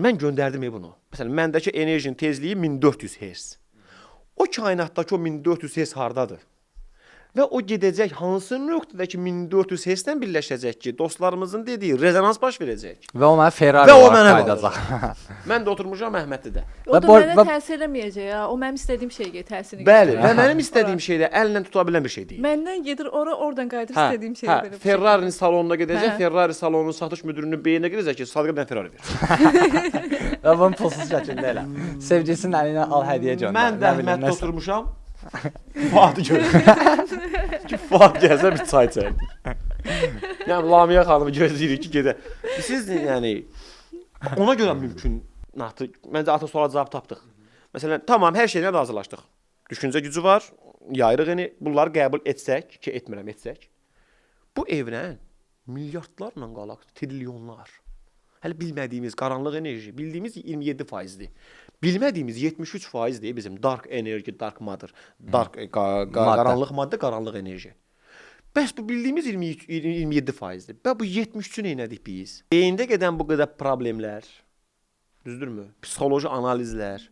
Mən göndərdim bunu. Məsələn, məndəki enerjinin tezliyi 1400 Hz. O kainatdakı o 1400 Hz hardadır? Və o gedəcək hansı nöqtədə ki 1400 Hz-dən birləşəcək ki, dostlarımızın dediyi rezonans baş verəcək. Və o mənə Ferrari Və o olaraq mənə qayıdacaq. Mən də oturmuşam Əhmədlidə. O da mənə təsir eləməyəcək ya. O mənim istədiyim şeyə təsir Bəli, və mənim istədiyim şey də əllə tuta bilən bir şey deyil. Məndən gedir oradan qayıdır istədiyim şeyə belə. Ferrari'nin salonuna gedəcək, Ferrari salonunun satış müdürünün beyninə girəcək ki, Sadiqa bir Ferrari ver. Və bunu pulsuz şəkildə elə. Sevgilisinin əlinə al hədiyyə göndər. Mən də Əhməddə oturmuşam. Fuadı görürəm. Ki, Fuad gəlsə bir çay çəkdik. Yəni, Lamiyə xanımı gözləyirik ki, gedə. Siz, yəni, ona görə mümkün, məncə ata suala cavab tapdıq. Məsələn, tamam, hər şeylə razılaşdıq. Düşüncə gücü var, yayırıq, yəni, bunları qəbul etsək, ki, etmirəm, etsək. Bu evren milyardlarla qalaq, trilyonlar. Hələ bilmədiyimiz qaranlıq enerji, bildiyimiz 27%-dir. Bilmədiyimiz 73%-dir bizim dark enerji, dark matter, qaranlıq maddə, qaranlıq enerji. Bəs bu bildiyimiz 27%-dir. Və bu 73-ü neynədik biz? Beyində gedən bu qədər problemlər, düzdürmü? Psixoloji analizlər,